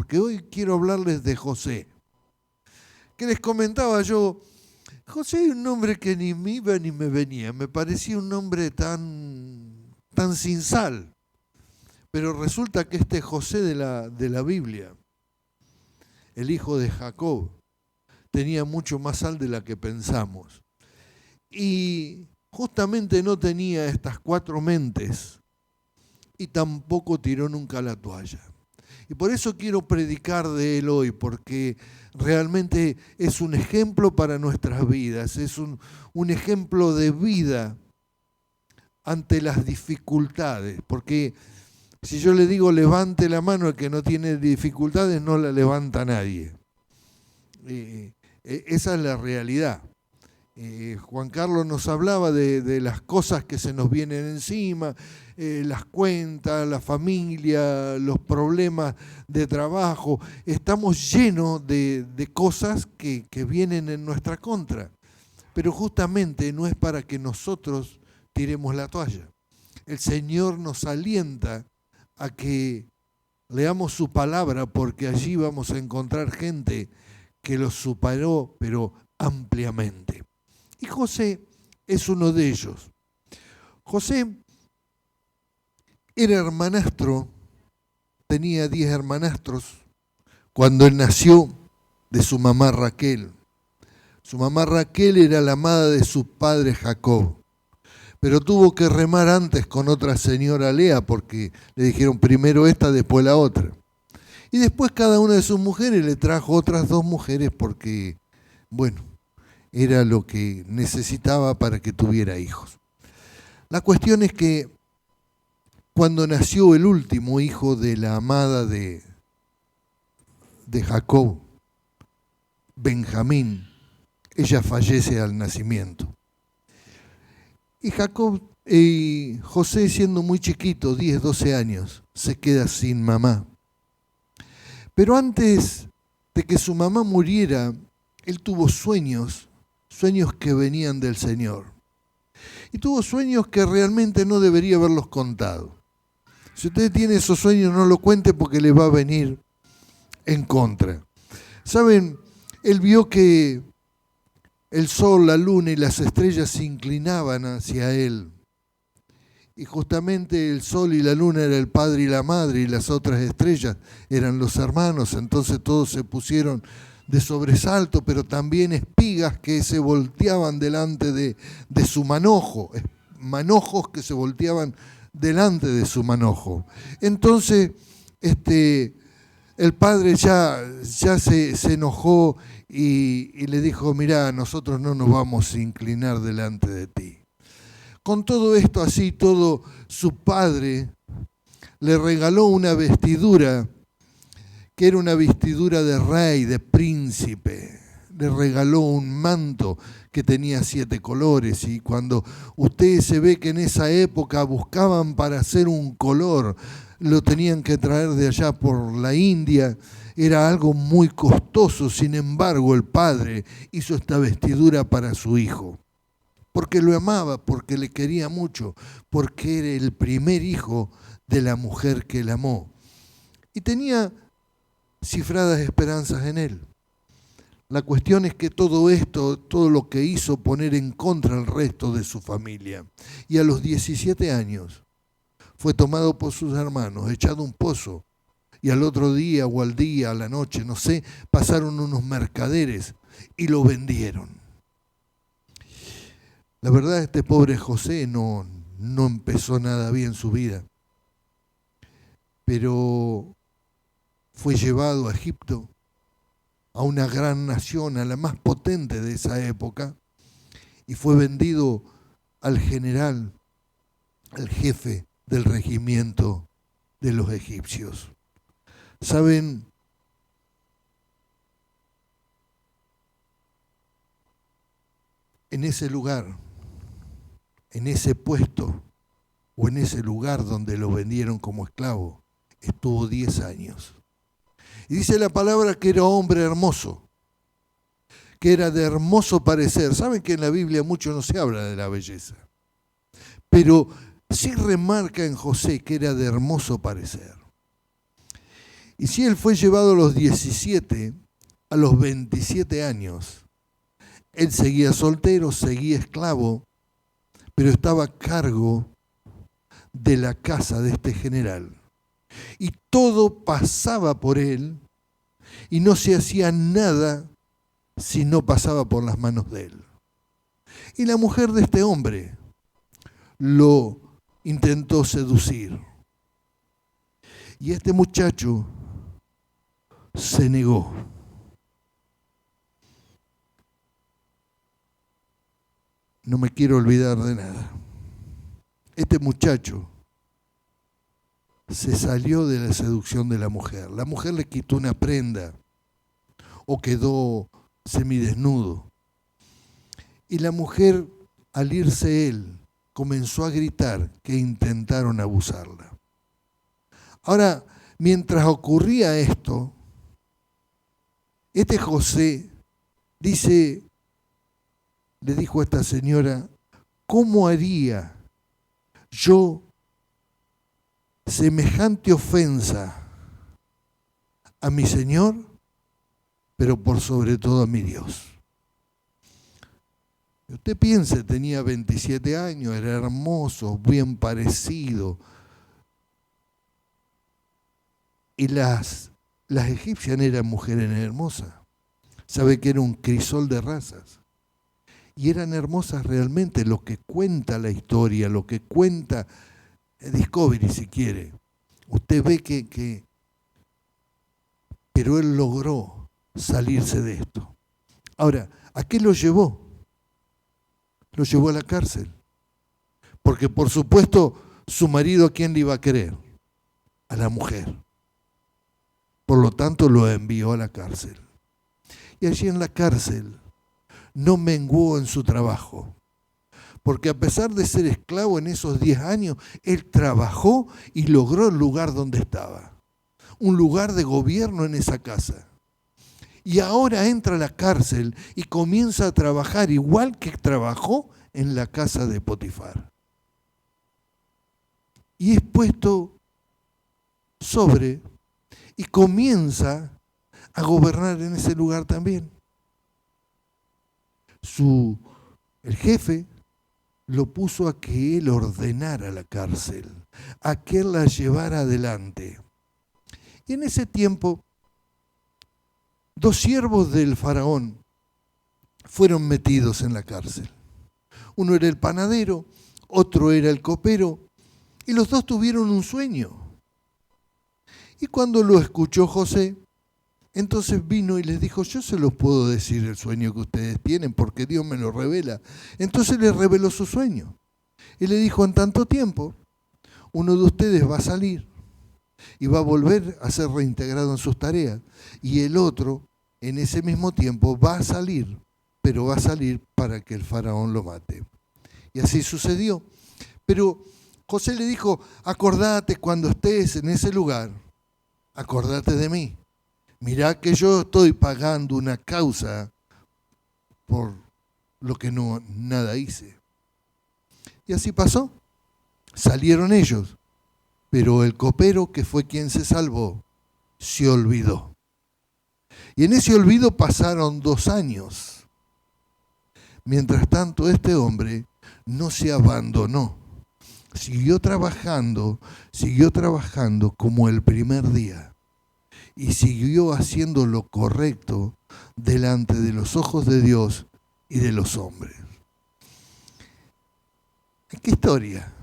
porque hoy quiero hablarles de José. Que les comentaba yo, José es un nombre que ni me iba ni me venía, me parecía un nombre tan sin sal, pero resulta que este José de la Biblia, el hijo de Jacob, tenía mucho más sal de la que pensamos. Y justamente no tenía estas 4 mentes y tampoco tiró nunca la toalla. Y por eso quiero predicar de él hoy, porque realmente es un ejemplo para nuestras vidas, es un ejemplo de vida ante las dificultades, porque si yo le digo levante la mano, el que no tiene dificultades no la levanta nadie. Esa es la realidad. Juan Carlos nos hablaba de las cosas que se nos vienen encima, las cuentas, la familia, los problemas de trabajo. Estamos llenos de cosas que vienen en nuestra contra. Pero justamente no es para que nosotros tiremos la toalla. El Señor nos alienta a que leamos su palabra, porque allí vamos a encontrar gente que lo superó, pero ampliamente. Y José es uno de ellos. José era hermanastro, tenía 10 hermanastros cuando él nació de su mamá Raquel. Su mamá Raquel era la amada de su padre Jacob, pero tuvo que remar antes con otra señora Lea porque le dijeron primero esta, después la otra. Y después cada una de sus mujeres le trajo otras 2 mujeres porque, bueno, era lo que necesitaba para que tuviera hijos. La cuestión es que cuando nació el último hijo de la amada de Jacob, Benjamín, ella fallece al nacimiento. Y José, siendo muy chiquito, 10, 12 años, se queda sin mamá. Pero antes de que su mamá muriera, él tuvo sueños que venían del Señor. Y tuvo sueños que realmente no debería haberlos contado. Si usted tiene esos sueños, no lo cuente porque le va a venir en contra. ¿Saben? Él vio que el sol, la luna y las estrellas se inclinaban hacia él. Y justamente el sol y la luna era el padre y la madre, y las otras estrellas eran los hermanos. Entonces todos se pusieron de sobresalto, pero también espigas que se volteaban delante de su manojo, manojos que se volteaban delante de su manojo. Entonces el padre ya se enojó y le dijo, mirá, nosotros no nos vamos a inclinar delante de ti. Con todo esto así, todo, su padre le regaló una vestidura que era una vestidura de rey, de príncipe. Le regaló un manto que tenía 7 colores, y cuando usted se ve que en esa época buscaban para hacer un color, lo tenían que traer de allá por la India, era algo muy costoso. Sin embargo, el padre hizo esta vestidura para su hijo, porque lo amaba, porque le quería mucho, porque era el primer hijo de la mujer que él amó. Y tenía cifradas esperanzas en él. La cuestión es que todo esto, todo lo que hizo poner en contra al resto de su familia. Y a los 17 años fue tomado por sus hermanos, echado a un pozo. Y al otro día o al día, a la noche, no sé, pasaron unos mercaderes y lo vendieron. La verdad, este pobre José no empezó nada bien su vida. Pero fue llevado a Egipto, a una gran nación, a la más potente de esa época, y fue vendido al general, al jefe del regimiento de los egipcios. ¿Saben? En ese lugar, en ese puesto o en ese lugar donde lo vendieron como esclavo, estuvo 10 años. Y dice la palabra que era hombre hermoso, que era de hermoso parecer. Saben que en la Biblia mucho no se habla de la belleza, pero sí remarca en José que era de hermoso parecer. Y si él fue llevado a los 17, a los 27 años, él seguía soltero, seguía esclavo, pero estaba a cargo de la casa de este general. Y todo pasaba por él y no se hacía nada si no pasaba por las manos de él. Y la mujer de este hombre lo intentó seducir. Y este muchacho se negó. No me quiero olvidar de nada. Este muchacho se salió de la seducción de la mujer. La mujer le quitó una prenda o quedó semidesnudo. Y la mujer, al irse él, comenzó a gritar que intentaron abusarla. Ahora, mientras ocurría esto, este José le dijo a esta señora, ¿cómo haría yo semejante ofensa a mi Señor, pero por sobre todo a mi Dios? Usted piense, tenía 27 años, era hermoso, bien parecido. Y las egipcias eran mujeres hermosas. Sabe que era un crisol de razas. Y eran hermosas realmente, lo que cuenta la historia, lo que cuenta Discovery, si quiere. Usted ve que pero él logró salirse de esto. Ahora, ¿a qué lo llevó? Lo llevó a la cárcel. Porque por supuesto, su marido, ¿a quién le iba a querer? A la mujer. Por lo tanto, lo envió a la cárcel. Y allí en la cárcel no menguó en su trabajo. Porque a pesar de ser esclavo en esos 10 años, él trabajó y logró el lugar donde estaba. Un lugar de gobierno en esa casa. Y ahora entra a la cárcel y comienza a trabajar igual que trabajó en la casa de Potifar. Y es puesto sobre y comienza a gobernar en ese lugar también. El jefe lo puso a que él ordenara la cárcel, a que él la llevara adelante. Y en ese tiempo, 2 siervos del faraón fueron metidos en la cárcel. Uno era el panadero, otro era el copero, y los dos tuvieron un sueño. Y cuando lo escuchó José, entonces vino y les dijo, yo se los puedo decir el sueño que ustedes tienen, porque Dios me lo revela. Entonces les reveló su sueño. Y le dijo, en tanto tiempo, uno de ustedes va a salir y va a volver a ser reintegrado en sus tareas. Y el otro, en ese mismo tiempo, va a salir, pero va a salir para que el faraón lo mate. Y así sucedió. Pero José le dijo, acordate cuando estés en ese lugar, acordate de mí. Mirá que yo estoy pagando una causa por lo que nada hice. Y así pasó. Salieron ellos, pero el copero, que fue quien se salvó, se olvidó. Y en ese olvido pasaron 2 años. Mientras tanto, este hombre no se abandonó. Siguió trabajando como el primer día. Y siguió haciendo lo correcto delante de los ojos de Dios y de los hombres. ¿Qué historia?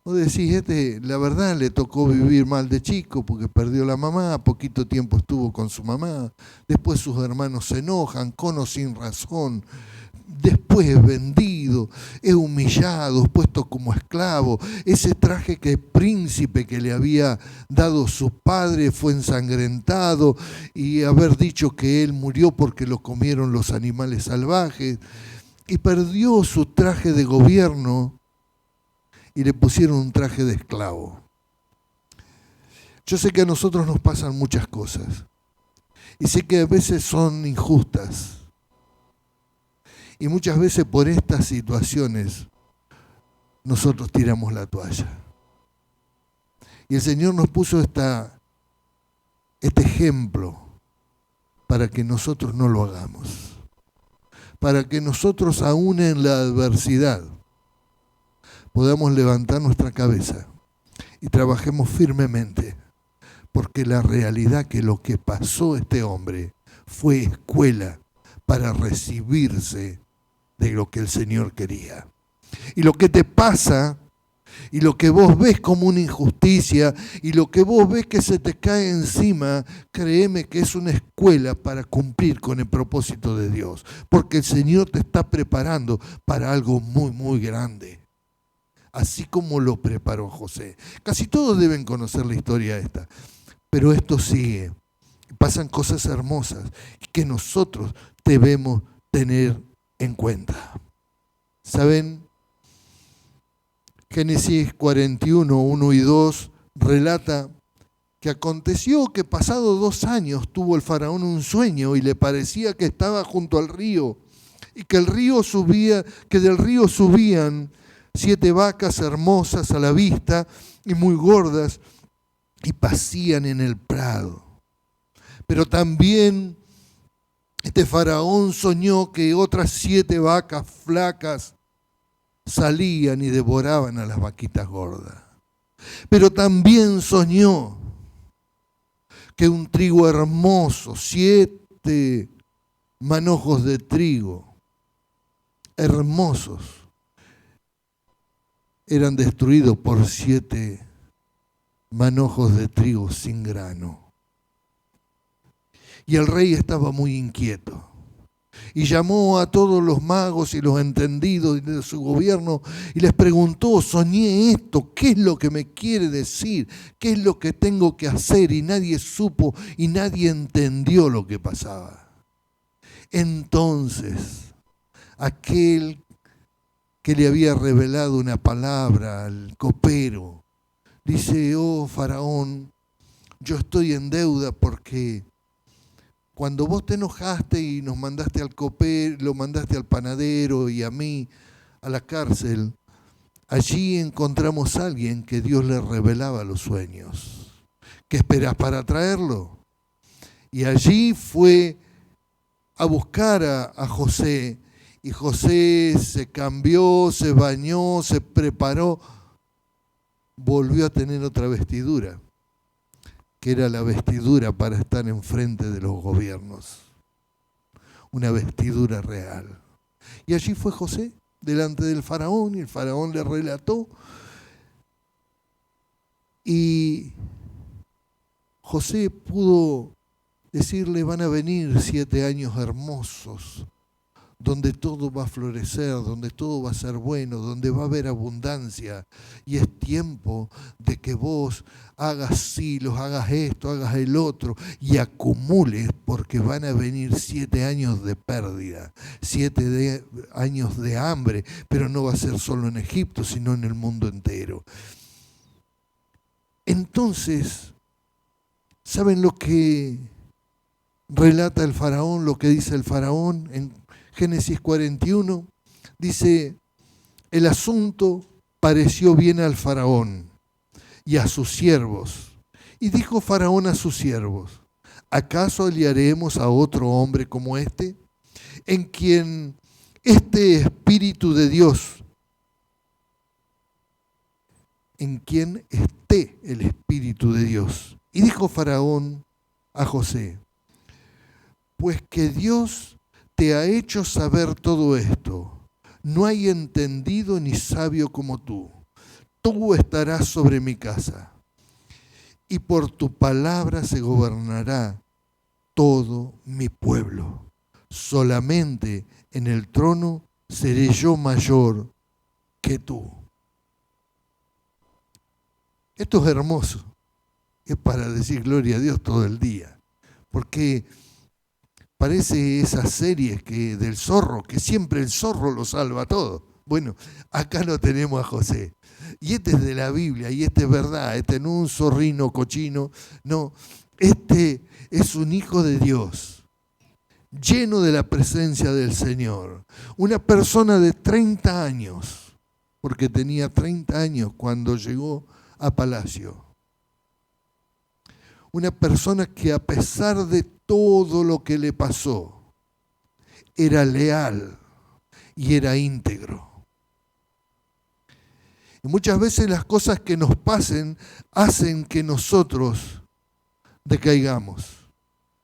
Vos decís, la verdad le tocó vivir mal de chico porque perdió la mamá, poquito tiempo estuvo con su mamá, después sus hermanos se enojan, con o sin razón, después es vendido, es humillado, puesto como esclavo. Ese traje príncipe que le había dado su padre fue ensangrentado y haber dicho que él murió porque lo comieron los animales salvajes. Y perdió su traje de gobierno y le pusieron un traje de esclavo. Yo sé que a nosotros nos pasan muchas cosas y sé que a veces son injustas. Y muchas veces por estas situaciones nosotros tiramos la toalla. Y el Señor nos puso esta este ejemplo para que nosotros no lo hagamos. Para que nosotros, aún en la adversidad, podamos levantar nuestra cabeza y trabajemos firmemente. Porque la realidad que lo que pasó este hombre fue escuela para recibirse de lo que el Señor quería. Y lo que te pasa, y lo que vos ves como una injusticia, y lo que vos ves que se te cae encima, créeme que es una escuela para cumplir con el propósito de Dios. Porque el Señor te está preparando para algo muy, muy grande. Así como lo preparó José. Casi todos deben conocer la historia esta. Pero esto sigue. Pasan cosas hermosas que nosotros debemos tener en cuenta. ¿Saben? Génesis 41, 1 y 2 relata que aconteció que pasado 2 años tuvo el faraón un sueño y le parecía que estaba junto al río y que del río subían 7 vacas hermosas a la vista y muy gordas y pacían en el prado. Pero también este faraón soñó que otras 7 vacas flacas salían y devoraban a las vaquitas gordas. Pero también soñó que un trigo hermoso, 7 manojos de trigo hermosos, eran destruidos por 7 manojos de trigo sin grano. Y el rey estaba muy inquieto. Y llamó a todos los magos y los entendidos de su gobierno y les preguntó: soñé esto, ¿qué es lo que me quiere decir? ¿Qué es lo que tengo que hacer? Y nadie supo y nadie entendió lo que pasaba. Entonces, aquel que le había revelado una palabra al copero dice: oh faraón, yo estoy en deuda porque cuando vos te enojaste y nos mandaste al copero, lo mandaste al panadero y a mí a la cárcel, allí encontramos a alguien que Dios le revelaba los sueños. ¿Qué esperás para traerlo? Y allí fue a buscar a José, y José se cambió, se bañó, se preparó, volvió a tener otra vestidura, que era la vestidura para estar enfrente de los gobiernos, una vestidura real. Y allí fue José, delante del faraón, y el faraón le relató, y José pudo decirle: van a venir 7 años hermosos, donde todo va a florecer, donde todo va a ser bueno, donde va a haber abundancia. Y es tiempo de que vos hagas silos, hagas esto, hagas el otro, y acumules, porque van a venir 7 años de pérdida, 7 años de hambre, pero no va a ser solo en Egipto, sino en el mundo entero. Entonces, ¿saben lo que relata el faraón, lo que dice el faraón en Génesis 41? Dice: el asunto pareció bien al faraón y a sus siervos. Y dijo Faraón a sus siervos: ¿acaso hallaremos a otro hombre como este, en quien este Espíritu de Dios, en quien esté el Espíritu de Dios? Y dijo Faraón a José: pues que Dios te ha hecho saber todo esto, no hay entendido ni sabio como tú. Tú estarás sobre mi casa, y por tu palabra se gobernará todo mi pueblo. Solamente en el trono seré yo mayor que tú. Esto es hermoso. Es para decir gloria a Dios todo el día. Porque parece esa serie del zorro, que siempre el zorro lo salva todo. Bueno, acá lo tenemos a José. Y este es de la Biblia, y este es verdad. Este no es un zorrino cochino. No, este es un hijo de Dios, lleno de la presencia del Señor. Una persona de 30 años, porque tenía 30 años cuando llegó a palacio. Una persona que a pesar de todo lo que le pasó, era leal y era íntegro. Y muchas veces las cosas que nos pasen hacen que nosotros decaigamos.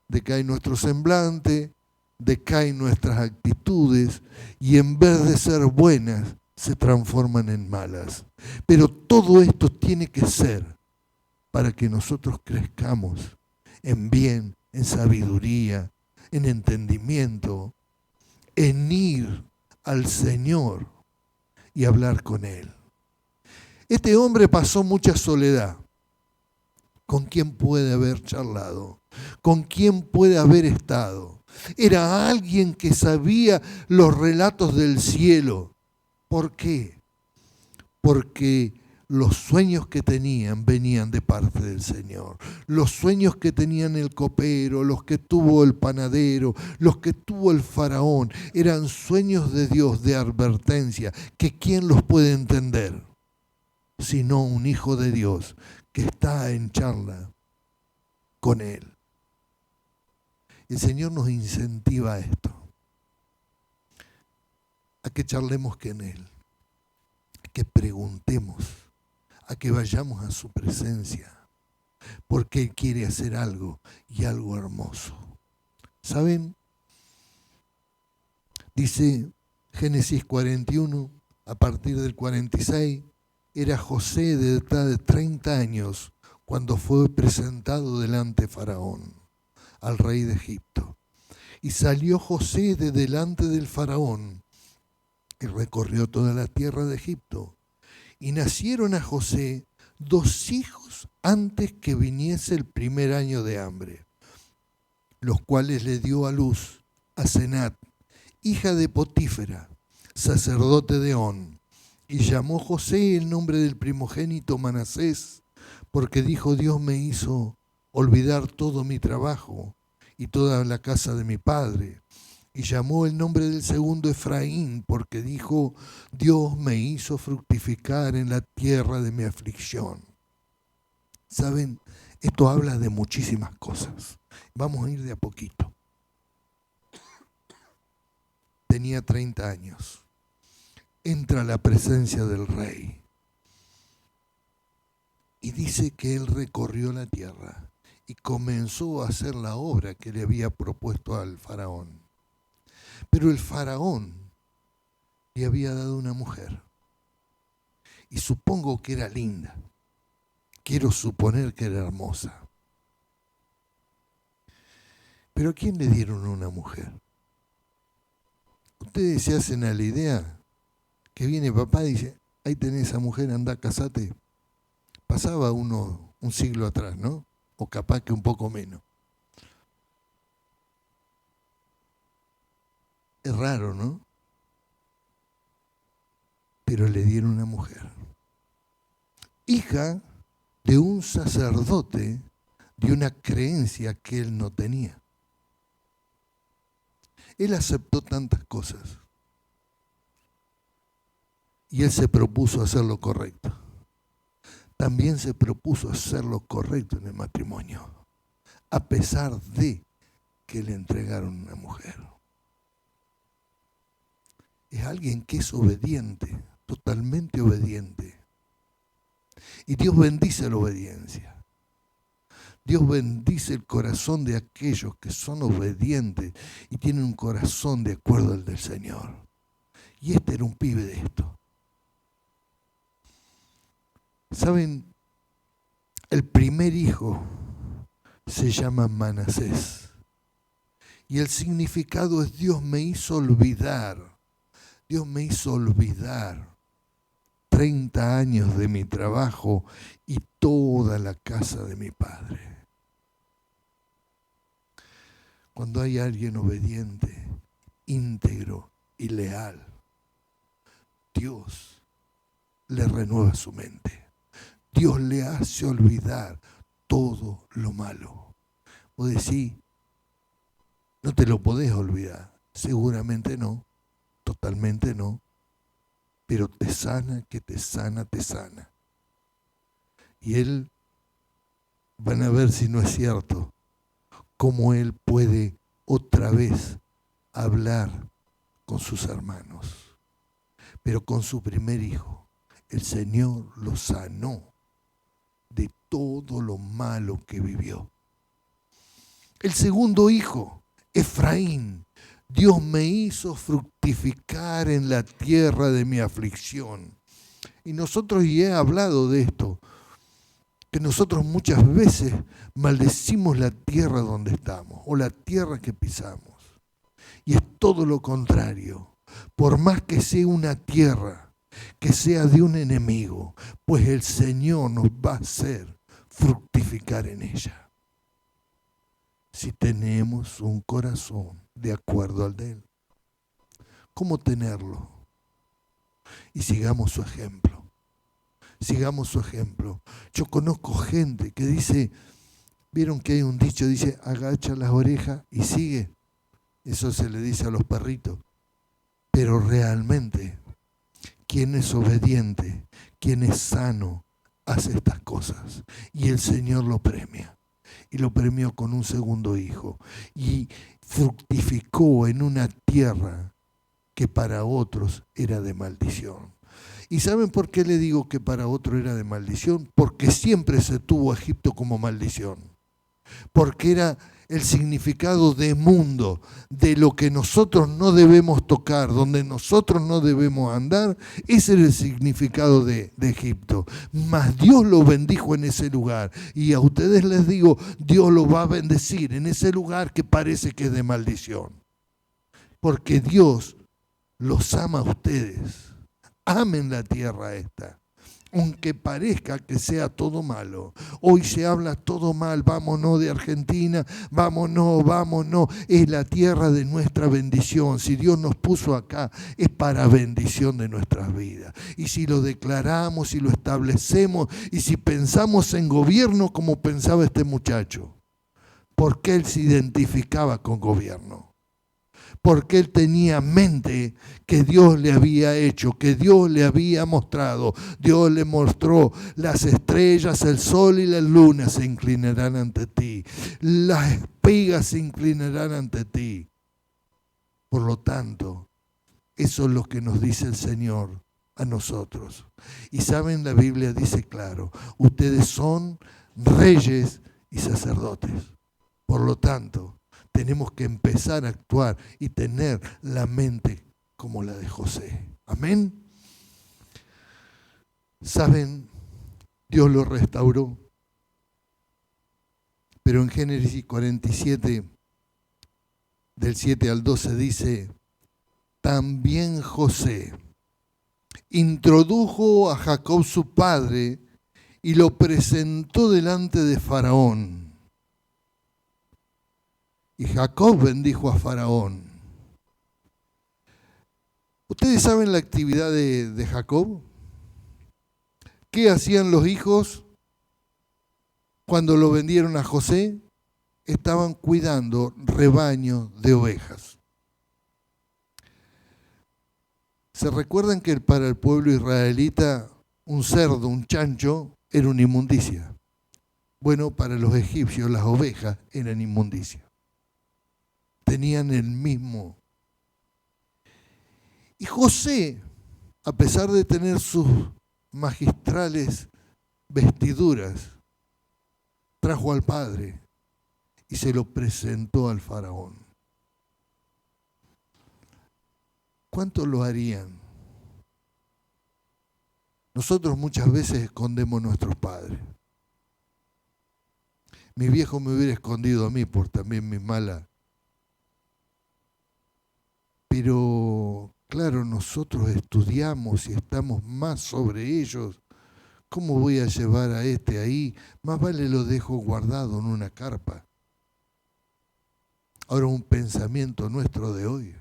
Decae nuestro semblante, decaen nuestras actitudes y en vez de ser buenas, se transforman en malas. Pero todo esto tiene que ser para que nosotros crezcamos en bien, en sabiduría, en entendimiento, en ir al Señor y hablar con Él. Este hombre pasó mucha soledad. ¿Con quién puede haber charlado? ¿Con quién puede haber estado? Era alguien que sabía los relatos del cielo. ¿Por qué? Porque los sueños que tenían venían de parte del Señor. Los sueños que tenían el copero, los que tuvo el panadero, los que tuvo el faraón, eran sueños de Dios, de advertencia, que ¿quién los puede entender? Sino un hijo de Dios que está en charla con Él. El Señor nos incentiva a esto, a que charlemos con Él, a que preguntemos, a que vayamos a su presencia, porque Él quiere hacer algo y algo hermoso. ¿Saben? Dice Génesis 41, a partir del 46, era José de edad de 30 años cuando fue presentado delante de Faraón, al rey de Egipto. Y salió José de delante del Faraón y recorrió toda la tierra de Egipto. Y nacieron a José 2 hijos antes que viniese el primer año de hambre, los cuales le dio a luz a Senat, hija de Potífera, sacerdote de On. Y llamó José el nombre del primogénito Manasés, porque dijo: Dios me hizo olvidar todo mi trabajo y toda la casa de mi padre. Y llamó el nombre del segundo Efraín, porque dijo: Dios me hizo fructificar en la tierra de mi aflicción. ¿Saben? Esto habla de muchísimas cosas. Vamos a ir de a poquito. Tenía 30 años. Entra a la presencia del rey. Y dice que él recorrió la tierra y comenzó a hacer la obra que le había propuesto al faraón. Pero el faraón le había dado una mujer. Y supongo que era linda. Quiero suponer que era hermosa. ¿Pero a quién le dieron una mujer? Ustedes se hacen a la idea que viene papá y dice: ahí tenés esa mujer, andá, casate. Pasaba un siglo atrás, ¿no? O capaz que un poco menos. Es raro, ¿no? Pero le dieron una mujer. Hija de un sacerdote de una creencia que él no tenía. Él aceptó tantas cosas. Y él se propuso hacer lo correcto. También se propuso hacer lo correcto en el matrimonio, a pesar de que le entregaron una mujer. Es alguien que es obediente, totalmente obediente. Y Dios bendice la obediencia. Dios bendice el corazón de aquellos que son obedientes y tienen un corazón de acuerdo al del Señor. Y este era un pibe de esto. ¿Saben? El primer hijo se llama Manasés. Y el significado es: Dios me hizo olvidar. Dios me hizo olvidar 30 años de mi trabajo y toda la casa de mi padre. Cuando hay alguien obediente, íntegro y leal, Dios le renueva su mente. Dios le hace olvidar todo lo malo. Vos decís: no te lo podés olvidar. Seguramente no, totalmente no. Pero te sana, que te sana, te sana. Y Él van a ver si no es cierto, cómo él puede otra vez hablar con sus hermanos. Pero con su primer hijo, el Señor lo sanó de todo lo malo que vivió. El segundo hijo, Efraín, Dios me hizo fructificar en la tierra de mi aflicción. Y nosotros ya he hablado de esto, que nosotros muchas veces maldecimos la tierra donde estamos o la tierra que pisamos. Y es todo lo contrario. Por más que sea una tierra, que sea de un enemigo, pues el Señor nos va a hacer fructificar en ella. Si tenemos un corazón de acuerdo al de Él. ¿Cómo tenerlo? Y sigamos su ejemplo. Sigamos su ejemplo. Yo conozco gente que dice, vieron que hay un dicho, dice, agacha las orejas y sigue. Eso se le dice a los perritos. Pero realmente, quien es obediente, quien es sano, hace estas cosas. Y el Señor lo premia. Y lo premió con un segundo hijo. Y fructificó en una tierra que para otros era de maldición. ¿Y saben por qué le digo que para otro era de maldición? Porque siempre se tuvo a Egipto como maldición. Porque era el significado de mundo, de lo que nosotros no debemos tocar, donde nosotros no debemos andar. Ese era el significado de Egipto. Mas Dios lo bendijo en ese lugar. Y a ustedes les digo, Dios lo va a bendecir en ese lugar que parece que es de maldición. Porque Dios los ama a ustedes. Amen la tierra esta, aunque parezca que sea todo malo. Hoy se habla todo mal, vámonos de Argentina, vámonos. Es la tierra de nuestra bendición. Si Dios nos puso acá, es para bendición de nuestras vidas. Y si lo declaramos, si lo establecemos, y si pensamos en gobierno como pensaba este muchacho, porque él se identificaba con gobierno. Porque él tenía mente que Dios le había hecho, que Dios le había mostrado. Dios le mostró: las estrellas, el sol y la luna se inclinarán ante ti. Las espigas se inclinarán ante ti. Por lo tanto, eso es lo que nos dice el Señor a nosotros. Y saben, la Biblia dice claro, ustedes son reyes y sacerdotes. Por lo tanto, tenemos que empezar a actuar y tener la mente como la de José. Amén. ¿Saben? Dios lo restauró. Pero en Génesis 47, del 7 al 12 dice, también José introdujo a Jacob su padre y lo presentó delante de Faraón. Y Jacob bendijo a Faraón. ¿Ustedes saben la actividad de Jacob? ¿Qué hacían los hijos cuando lo vendieron a José? Estaban cuidando rebaños de ovejas. ¿Se recuerdan que para el pueblo israelita un cerdo, un chancho, era una inmundicia? Bueno, para los egipcios las ovejas eran inmundicia. Tenían el mismo. Y José, a pesar de tener sus magistrales vestiduras, trajo al padre y se lo presentó al faraón. ¿Cuánto lo harían? Nosotros muchas veces escondemos a nuestros padres. Mi viejo me hubiera escondido a mí por también mi mala. Pero, claro, nosotros estudiamos y estamos más sobre ellos. ¿Cómo voy a llevar a este ahí? Más vale lo dejo guardado en una carpa. Ahora, un pensamiento nuestro de hoy.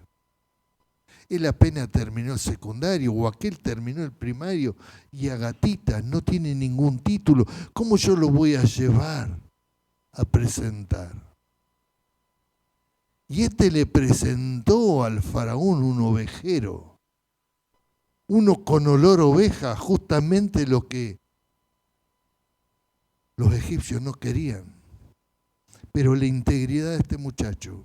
Él apenas terminó el secundario o aquel terminó el primario y a gatitas, no tiene ningún título. ¿Cómo yo lo voy a llevar a presentar? Y este le presentó al faraón un ovejero, uno con olor a oveja, justamente lo que Los egipcios no querían, pero la integridad de este muchacho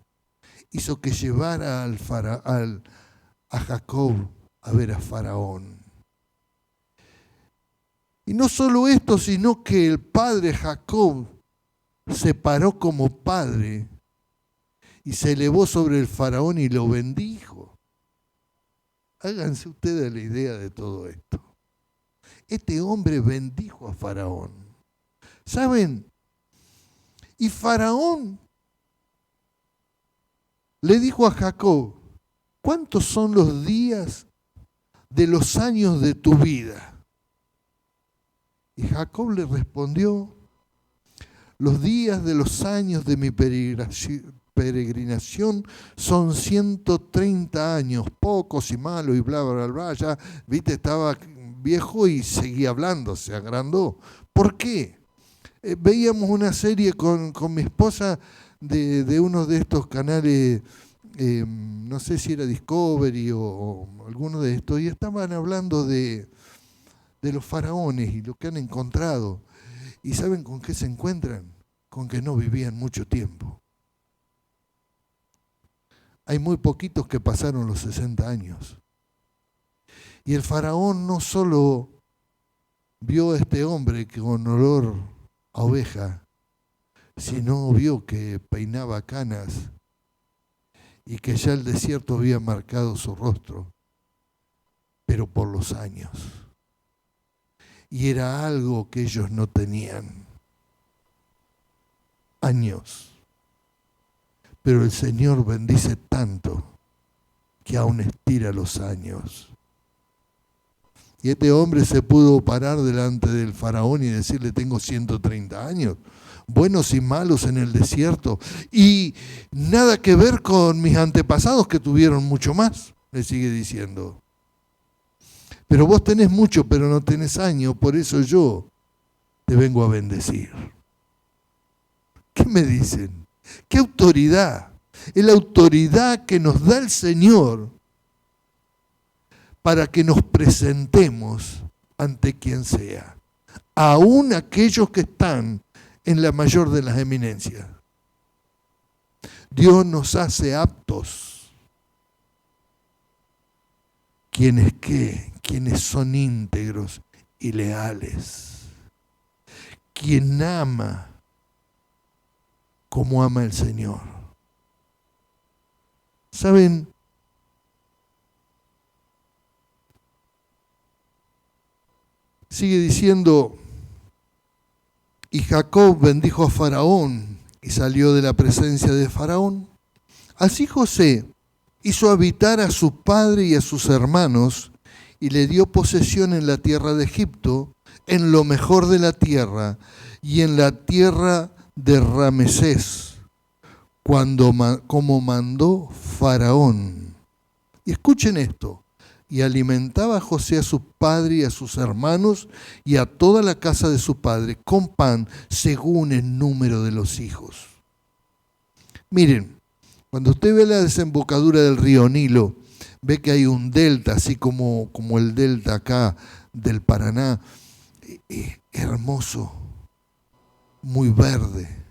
hizo que llevara a Jacob a ver a Faraón. Y no solo esto, sino que el padre Jacob se paró como padre y se elevó sobre el Faraón y lo bendijo. Háganse ustedes la idea de todo esto. Este hombre bendijo a Faraón. ¿Saben? Y Faraón le dijo a Jacob, ¿cuántos son los días de los años de tu vida? Y Jacob le respondió, los días de los años de mi peregrinación son 130 años, pocos y malos y bla, bla, bla. Ya, viste, estaba viejo y seguía hablando, se agrandó. ¿Por qué? Veíamos una serie con mi esposa de uno de estos canales, no sé si era Discovery o alguno de estos, y estaban hablando de los faraones y lo que han encontrado. ¿Y saben con qué se encuentran? Con que no vivían mucho tiempo. Hay muy poquitos que pasaron los 60 años. Y el faraón no solo vio a este hombre con olor a oveja, sino vio que peinaba canas y que ya el desierto había marcado su rostro, pero por los años. Y era algo que ellos no tenían. Años. Pero el Señor bendice tanto que aún estira los años. Y este hombre se pudo parar delante del faraón y decirle, tengo 130 años, buenos y malos en el desierto, y nada que ver con mis antepasados que tuvieron mucho más, le sigue diciendo. Pero vos tenés mucho, pero no tenés años, por eso yo te vengo a bendecir. ¿Qué me dicen? ¿Qué autoridad? Es la autoridad que nos da el Señor para que nos presentemos ante quien sea, aún aquellos que están en la mayor de las eminencias. Dios nos hace aptos. Quienes son íntegros y leales. Quien ama como ama el Señor. ¿Saben? Sigue diciendo, y Jacob bendijo a Faraón y salió de la presencia de Faraón. Así José hizo habitar a su padre y a sus hermanos y le dio posesión en la tierra de Egipto, en lo mejor de la tierra y en la tierra de Ramesés, como mandó Faraón. Y escuchen esto, y alimentaba a José a su padre y a sus hermanos y a toda la casa de su padre con pan según el número de los hijos. Miren, cuando usted ve la desembocadura del río Nilo, ve que hay un delta, así como el delta acá del Paraná, hermoso, muy verde,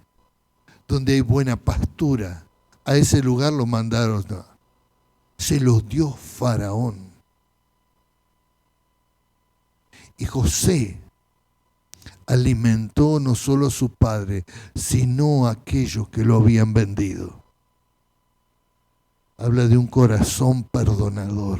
donde hay buena pastura. A ese lugar lo mandaron, se los dio Faraón. Y José alimentó no solo a su padre, sino a aquellos que lo habían vendido. Habla de un corazón perdonador.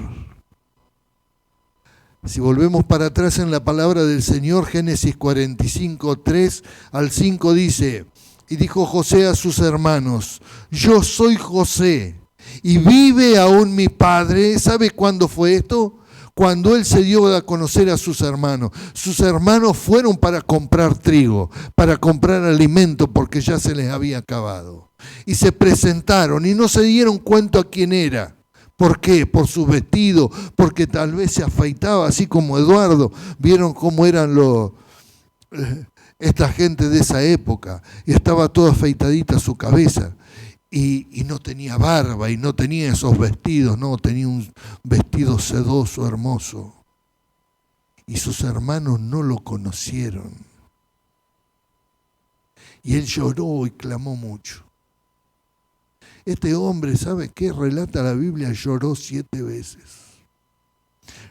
Si volvemos para atrás en la palabra del Señor, Génesis 45, 3 al 5 dice, y dijo José a sus hermanos, yo soy José, y vive aún mi padre. ¿Sabe cuándo fue esto? Cuando él se dio a conocer a sus hermanos. Sus hermanos fueron para comprar trigo, para comprar alimento, porque ya se les había acabado. Y se presentaron y no se dieron cuenta a quién era. ¿Por qué? Por su vestido, porque tal vez se afeitaba, así como Eduardo. Vieron cómo eran esta gente de esa época. Y estaba toda afeitadita su cabeza. Y no tenía barba y no tenía esos vestidos, no, tenía un vestido sedoso, hermoso. Y sus hermanos no lo conocieron. Y él lloró y clamó mucho. Este hombre, ¿sabe qué? Relata la Biblia, lloró 7 veces.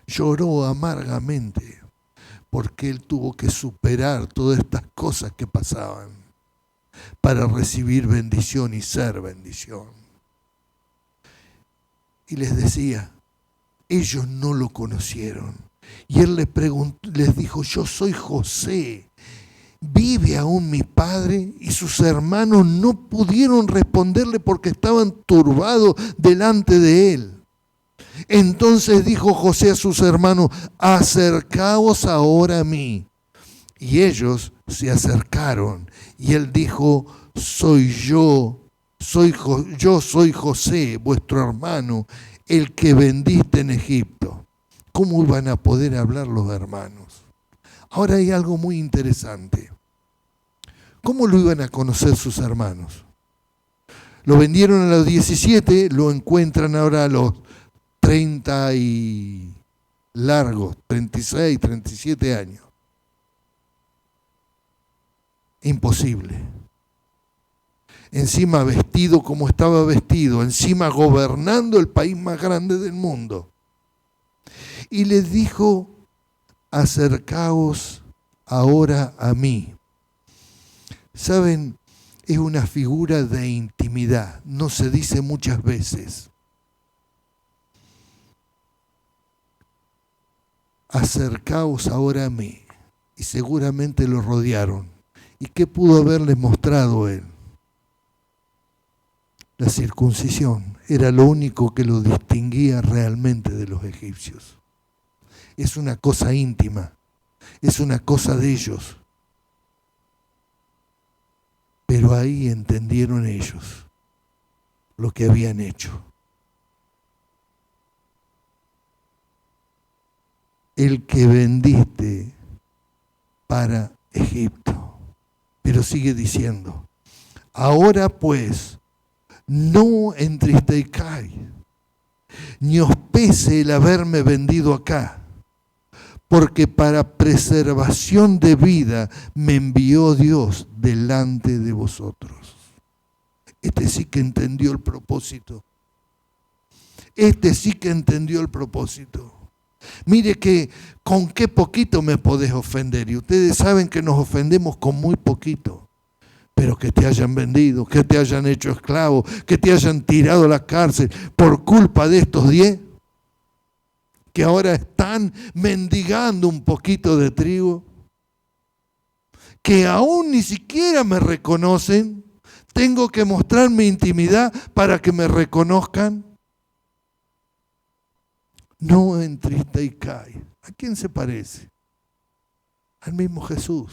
Lloró amargamente porque él tuvo que superar todas estas cosas que pasaban para recibir bendición y ser bendición. Y les decía, ellos no lo conocieron. Y él les dijo, yo soy José. ¿Vive aún mi padre? Y sus hermanos no pudieron responderle porque estaban turbados delante de él. Entonces dijo José a sus hermanos, acercaos ahora a mí. Y ellos se acercaron. Y él dijo, yo soy José, vuestro hermano, el que vendiste en Egipto. ¿Cómo iban a poder hablar los hermanos? Ahora hay algo muy interesante. ¿Cómo lo iban a conocer sus hermanos? Lo vendieron a los 17, lo encuentran ahora a los 30 y largos, 36, 37 años. Imposible. Encima vestido como estaba vestido, encima gobernando el país más grande del mundo. Y les dijo, acercaos ahora a mí. ¿Saben? Es una figura de intimidad, no se dice muchas veces. Acercaos ahora a mí. Y seguramente lo rodearon. ¿Y qué pudo haberles mostrado él? La circuncisión era lo único que lo distinguía realmente de los egipcios. Es una cosa íntima, es una cosa de ellos. Pero ahí entendieron ellos lo que habían hecho. El que vendiste para Egipto. Pero sigue diciendo, ahora pues, no entristezcáis, ni os pese el haberme vendido acá, porque para preservación de vida me envió Dios delante de vosotros. Este sí que entendió el propósito. Este sí que entendió el propósito. Mire que con qué poquito me podés ofender. Y ustedes saben que nos ofendemos con muy poquito. Pero que te hayan vendido, que te hayan hecho esclavo, que te hayan tirado a la cárcel por culpa de estos 10 que ahora están mendigando un poquito de trigo, que aún ni siquiera me reconocen, tengo que mostrar mi intimidad para que me reconozcan. No entristezcáis. ¿A quién se parece? Al mismo Jesús.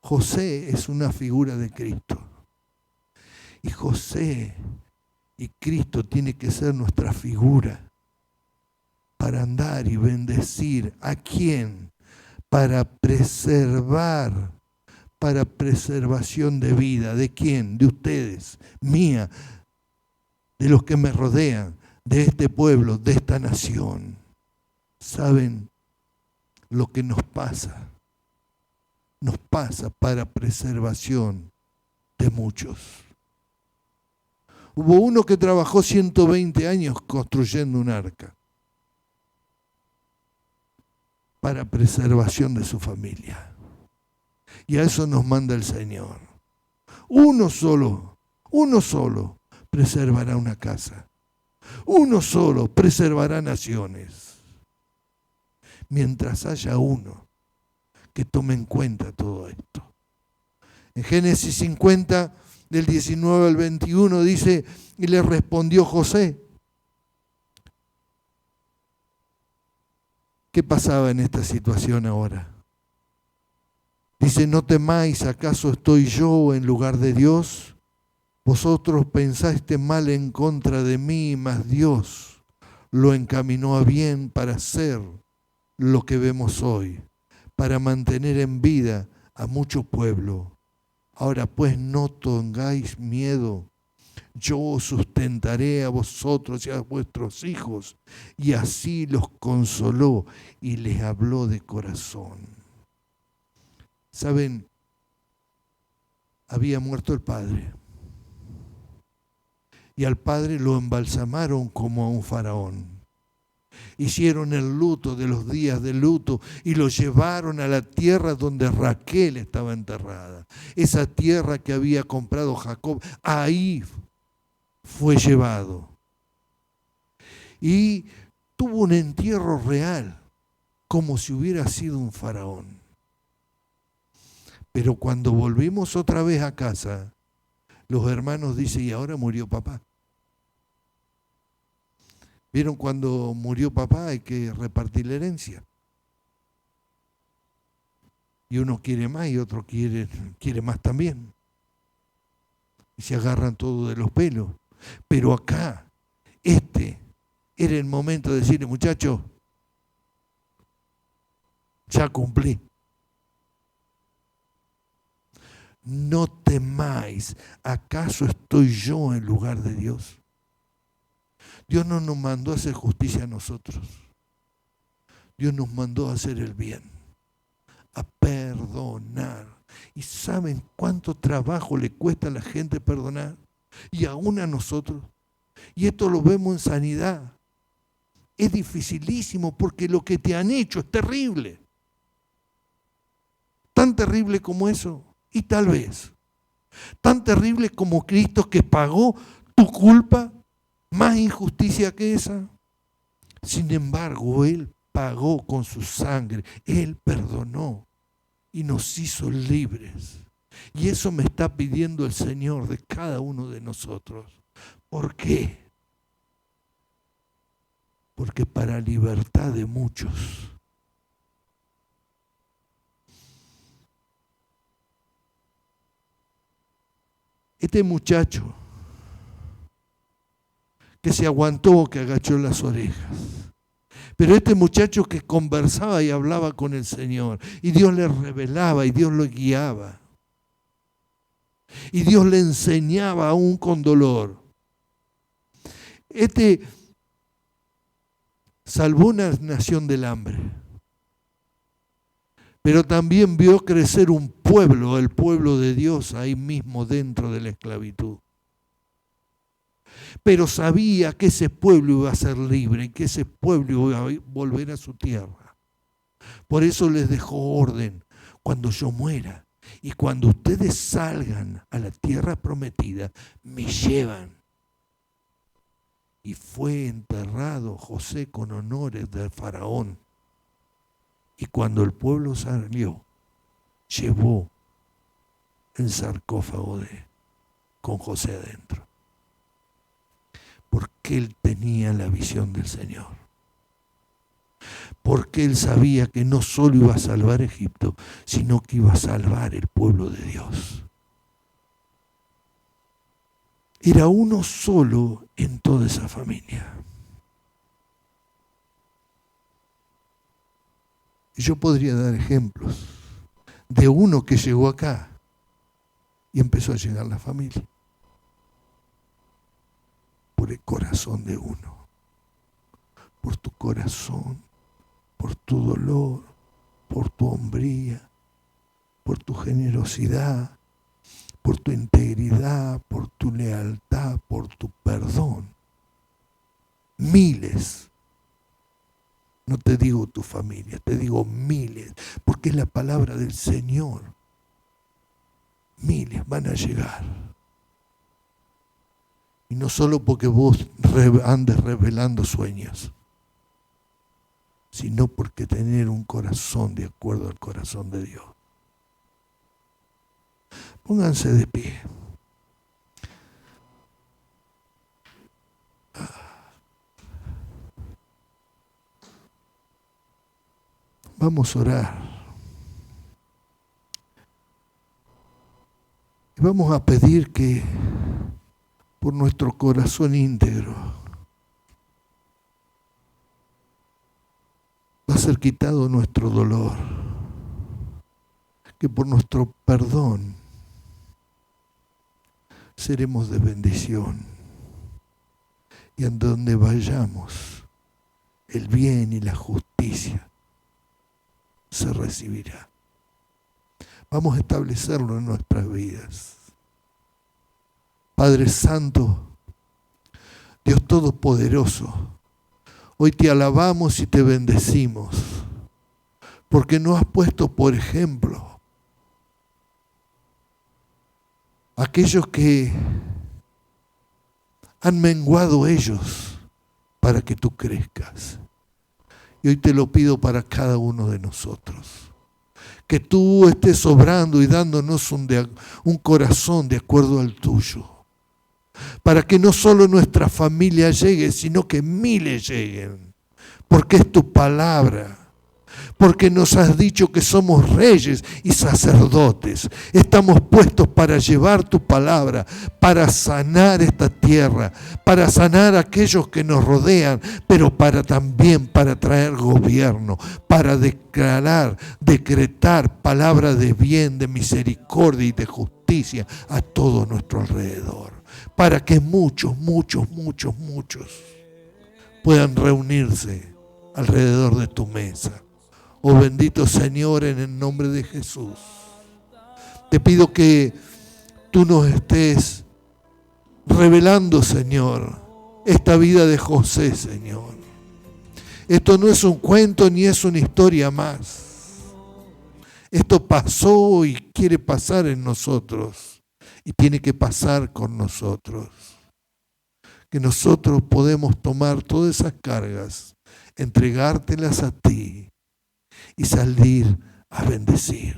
José es una figura de Cristo. Y José y Cristo tiene que ser nuestra figura para andar y bendecir. ¿A quién? Para preservar, para preservación de vida. ¿De quién? De ustedes, mía, de los que me rodean, de este pueblo, de esta nación. ¿Saben lo que nos pasa? Nos pasa para preservación de muchos. Hubo uno que trabajó 120 años construyendo un arca para preservación de su familia. Y a eso nos manda el Señor. Uno solo preservará una casa. Uno solo preservará naciones. Mientras haya uno que tome en cuenta todo esto. En Génesis 50, del 19 al 21, dice, y le respondió José. ¿Qué pasaba en esta situación ahora? Dice, no temáis, ¿acaso estoy yo en lugar de Dios? Vosotros pensaste mal en contra de mí, mas Dios lo encaminó a bien para hacer lo que vemos hoy, para mantener en vida a mucho pueblo. Ahora pues no tengáis miedo, yo os sustentaré a vosotros y a vuestros hijos. Y así los consoló y les habló de corazón. ¿Saben? había muerto el padre. Y al padre lo embalsamaron como a un faraón. Hicieron el luto de los días de luto y lo llevaron a la tierra donde Raquel estaba enterrada. Esa tierra que había comprado Jacob, ahí fue llevado. Y tuvo un entierro real, como si hubiera sido un faraón. Pero cuando volvimos otra vez a casa, los hermanos dicen, y ahora murió papá. ¿Vieron cuando murió papá hay que repartir la herencia? Y uno quiere más y otro quiere más también. Y se agarran todo de los pelos. Pero acá, era el momento de decirle, muchachos, ya cumplí. No temáis, ¿acaso estoy yo en lugar de Dios? Dios no nos mandó a hacer justicia a nosotros. Dios nos mandó a hacer el bien, a perdonar. ¿Y saben cuánto trabajo le cuesta a la gente perdonar? Y aún a nosotros. Y esto lo vemos en sanidad. Es dificilísimo porque lo que te han hecho es terrible. Tan terrible como eso. Y tal vez tan terrible como Cristo que pagó tu culpa, más injusticia que esa. Sin embargo, Él pagó con su sangre, Él perdonó y nos hizo libres. Y eso me está pidiendo el Señor de cada uno de nosotros. ¿Por qué? Porque para libertad de muchos, este muchacho que se aguantó, que agachó las orejas, pero este muchacho que conversaba y hablaba con el Señor, y Dios le revelaba y Dios lo guiaba, y Dios le enseñaba aún con dolor. Este salvó una nación del hambre, pero también vio crecer un pueblo, el pueblo de Dios, ahí mismo dentro de la esclavitud. Pero sabía que ese pueblo iba a ser libre y que ese pueblo iba a volver a su tierra. Por eso les dejó orden: cuando yo muera y cuando ustedes salgan a la tierra prometida, me llevan. Y fue enterrado José con honores del faraón. Y cuando el pueblo salió, llevó el sarcófago con José adentro. Porque él tenía la visión del Señor. Porque él sabía que no solo iba a salvar Egipto, sino que iba a salvar el pueblo de Dios. Era uno solo en toda esa familia. Yo podría dar ejemplos de uno que llegó acá y empezó a llegar la familia. Por el corazón de uno, por tu corazón, por tu dolor, por tu hombría, por tu generosidad, por tu integridad, por tu lealtad, por tu perdón. Miles. No te digo tu familia, te digo miles, porque es la palabra del Señor. Miles van a llegar. Y no solo porque vos andes revelando sueños, sino porque tener un corazón de acuerdo al corazón de Dios. Pónganse de pie. Vamos a orar. Y vamos a pedir que por nuestro corazón íntegro va a ser quitado nuestro dolor. Que por nuestro perdón seremos de bendición. Y en donde vayamos, el bien y la justicia se recibirá. Vamos a establecerlo en nuestras vidas. Padre Santo, Dios Todopoderoso, hoy te alabamos y te bendecimos, porque nos has puesto por ejemplo aquellos que han menguado ellos para que tú crezcas. Y hoy te lo pido para cada uno de nosotros. Que tú estés obrando y dándonos un corazón de acuerdo al tuyo. Para que no solo nuestra familia llegue, sino que miles lleguen. Porque es tu palabra. Porque nos has dicho que somos reyes y sacerdotes. Estamos puestos para llevar tu palabra, para sanar esta tierra, para sanar a aquellos que nos rodean, pero también para traer gobierno, para decretar palabra de bien, de misericordia y de justicia a todo nuestro alrededor. Para que muchos puedan reunirse alrededor de tu mesa. Oh bendito Señor, en el nombre de Jesús, te pido que tú nos estés revelando, Señor, esta vida de José, Señor. Esto no es un cuento ni es una historia más. Esto pasó y quiere pasar en nosotros y tiene que pasar con nosotros. Que nosotros podemos tomar todas esas cargas, entregártelas a ti y salir a bendecir.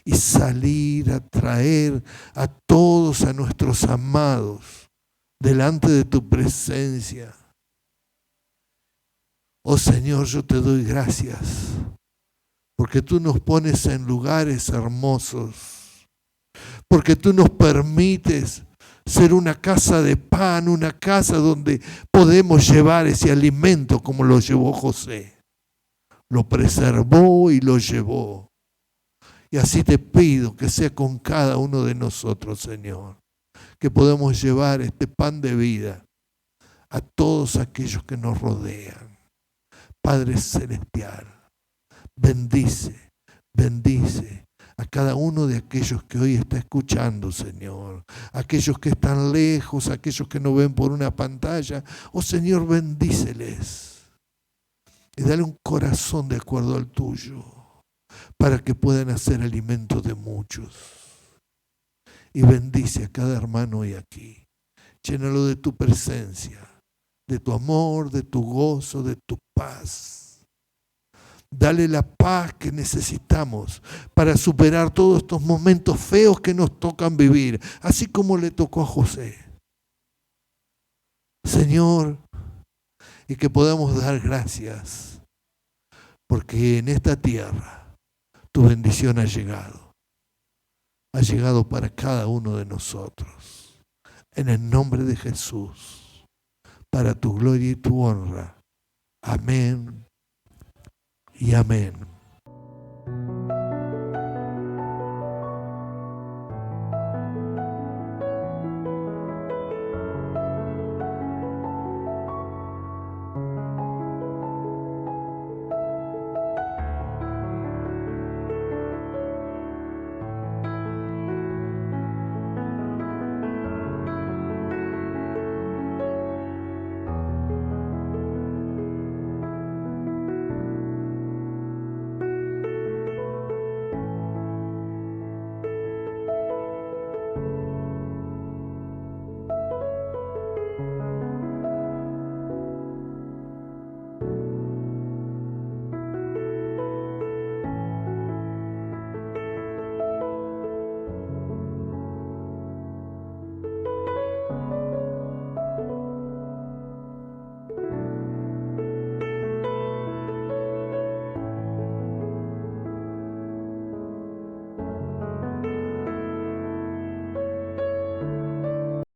Y salir a traer a todos a nuestros amados delante de tu presencia. Oh Señor, yo te doy gracias porque tú nos pones en lugares hermosos, porque tú nos permites ser una casa de pan, una casa donde podemos llevar ese alimento como lo llevó José. Lo preservó y lo llevó. Y así te pido que sea con cada uno de nosotros, Señor, que podamos llevar este pan de vida a todos aquellos que nos rodean. Padre Celestial, bendice a cada uno de aquellos que hoy está escuchando, Señor. Aquellos que están lejos, aquellos que no ven por una pantalla. Oh Señor, bendíceles. Y dale un corazón de acuerdo al tuyo, para que puedan hacer alimento de muchos. Y bendice a cada hermano hoy aquí. Llénalo de tu presencia, de tu amor, de tu gozo, de tu paz. Dale la paz que necesitamos para superar todos estos momentos feos que nos tocan vivir, así como le tocó a José. Señor, y que podamos dar gracias, porque en esta tierra tu bendición ha llegado para cada uno de nosotros. En el nombre de Jesús, para tu gloria y tu honra. Amén y amén.